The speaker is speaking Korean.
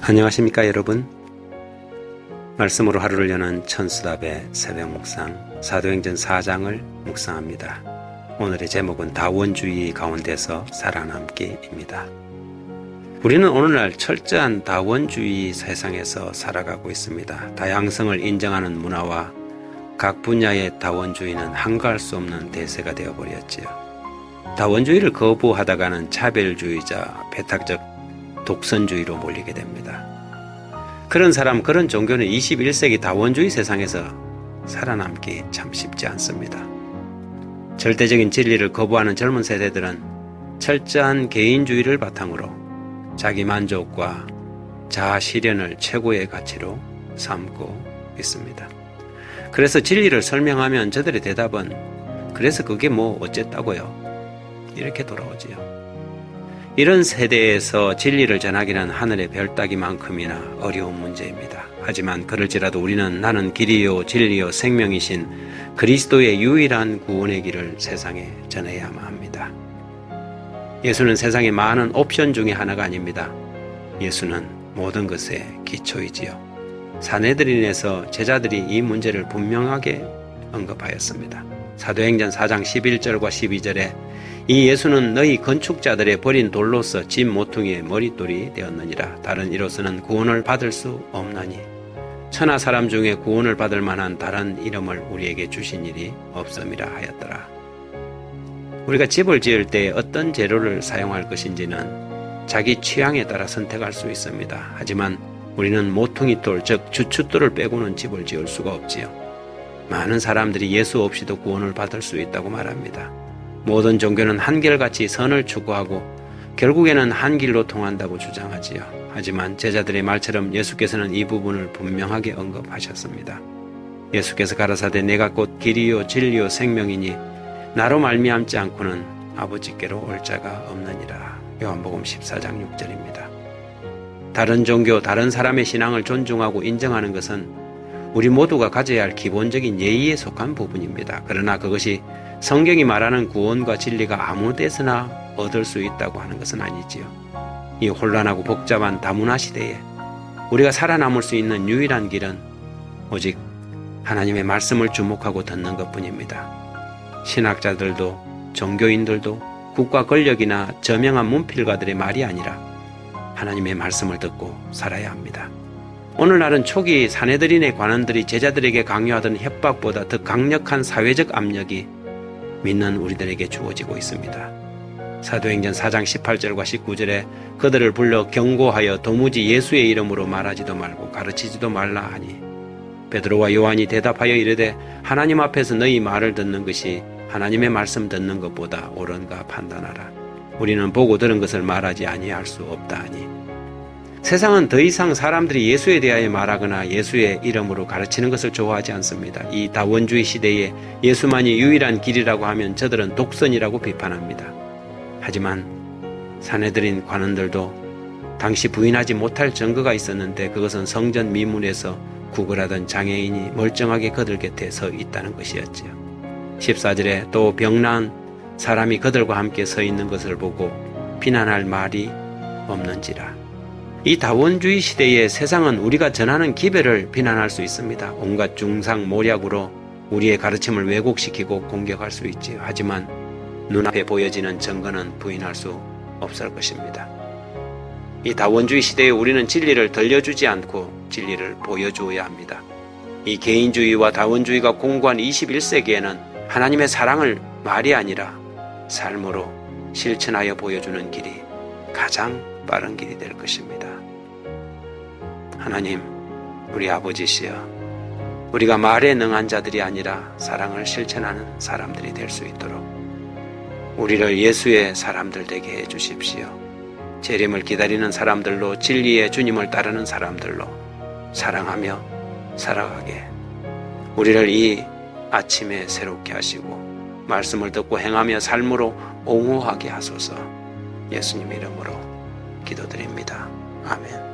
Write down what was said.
안녕하십니까 여러분. 말씀으로 하루를 여는 천수답의 새벽 묵상 사도행전 4장을 묵상합니다. 오늘의 제목은 다원주의 가운데서 살아남기입니다. 우리는 오늘날 철저한 다원주의 세상에서 살아가고 있습니다. 다양성을 인정하는 문화와 각 분야의 다원주의는 한가할 수 없는 대세가 되어버렸지요. 다원주의를 거부하다가는 차별주의자, 배타적 독선주의로 몰리게 됩니다. 그런 사람, 그런 종교는 21세기 다원주의 세상에서 살아남기 참 쉽지 않습니다. 절대적인 진리를 거부하는 젊은 세대들은 철저한 개인주의를 바탕으로 자기 만족과 자아 실현을 최고의 가치로 삼고 있습니다. 그래서 진리를 설명하면 저들의 대답은 그래서 그게 뭐 어쨌다고요? 이렇게 돌아오지요. 이런 세대에서 진리를 전하기는 하늘의 별 따기만큼이나 어려운 문제입니다. 하지만 그럴지라도 우리는 나는 길이요 진리요 생명이신 그리스도의 유일한 구원의 길을 세상에 전해야만 합니다. 예수는 세상의 많은 옵션 중에 하나가 아닙니다. 예수는 모든 것의 기초이지요. 산헤드린에서 제자들이 이 문제를 분명하게 언급하였습니다. 사도행전 4장 11절과 12절에 이 예수는 너희 건축자들의 버린 돌로서 집 모퉁이의 머릿돌이 되었느니라. 다른 이로서는 구원을 받을 수 없나니 천하 사람 중에 구원을 받을 만한 다른 이름을 우리에게 주신 일이 없음이라 하였더라. 우리가 집을 지을 때 어떤 재료를 사용할 것인지는 자기 취향에 따라 선택할 수 있습니다. 하지만 우리는 모퉁이돌, 즉 주춧돌을 빼고는 집을 지을 수가 없지요. 많은 사람들이 예수 없이도 구원을 받을 수 있다고 말합니다. 모든 종교는 한결같이 선을 추구하고 결국에는 한 길로 통한다고 주장하지요. 하지만 제자들의 말처럼 예수께서는 이 부분을 분명하게 언급하셨습니다. 예수께서 가라사대 내가 곧 길이요 진리요 생명이니 나로 말미암지 않고는 아버지께로 올 자가 없느니라. 요한복음 14장 6절입니다. 다른 종교, 다른 사람의 신앙을 존중하고 인정하는 것은 우리 모두가 가져야 할 기본적인 예의에 속한 부분입니다. 그러나 그것이 성경이 말하는 구원과 진리가 아무 데서나 얻을 수 있다고 하는 것은 아니지요. 이 혼란하고 복잡한 다문화 시대에 우리가 살아남을 수 있는 유일한 길은 오직 하나님의 말씀을 주목하고 듣는 것뿐입니다. 신학자들도 종교인들도 국가 권력이나 저명한 문필가들의 말이 아니라 하나님의 말씀을 듣고 살아야 합니다. 오늘날은 초기 산헤드린의 관원들이 제자들에게 강요하던 협박보다 더 강력한 사회적 압력이 믿는 우리들에게 주어지고 있습니다. 사도행전 4장 18절과 19절에 그들을 불러 경고하여 도무지 예수의 이름으로 말하지도 말고 가르치지도 말라 하니 베드로와 요한이 대답하여 이르되 하나님 앞에서 너희 말을 듣는 것이 하나님의 말씀 듣는 것보다 옳은가 판단하라. 우리는 보고 들은 것을 말하지 아니할 수 없다 하니 세상은 더 이상 사람들이 예수에 대하여 말하거나 예수의 이름으로 가르치는 것을 좋아하지 않습니다. 이 다원주의 시대에 예수만이 유일한 길이라고 하면 저들은 독선이라고 비판합니다. 하지만 산헤드린 관원들도 당시 부인하지 못할 증거가 있었는데 그것은 성전 미문에서 구걸하던 장애인이 멀쩡하게 그들 곁에 서 있다는 것이었지요. 14절에 또 병나은 사람이 그들과 함께 서 있는 것을 보고 비난할 말이 없는지라. 이 다원주의 시대의 세상은 우리가 전하는 기별을 비난할 수 있습니다. 온갖 중상모략으로 우리의 가르침을 왜곡시키고 공격할 수 있지요. 하지만 눈앞에 보여지는 증거는 부인할 수 없을 것입니다. 이 다원주의 시대에 우리는 진리를 들려주지 않고 진리를 보여주어야 합니다. 이 개인주의와 다원주의가 공고한 21세기에는 하나님의 사랑을 말이 아니라 삶으로 실천하여 보여주는 길이 가장 빠른 길이 될 것입니다. 하나님, 우리 아버지시여, 우리가 말에 능한 자들이 아니라 사랑을 실천하는 사람들이 될 수 있도록 우리를 예수의 사람들 되게 해주십시오. 재림을 기다리는 사람들로, 진리의 주님을 따르는 사람들로 사랑하며 살아가게 우리를 이 아침에 새롭게 하시고 말씀을 듣고 행하며 삶으로 옹호하게 하소서. 예수님 이름으로 기도드립니다. 아멘.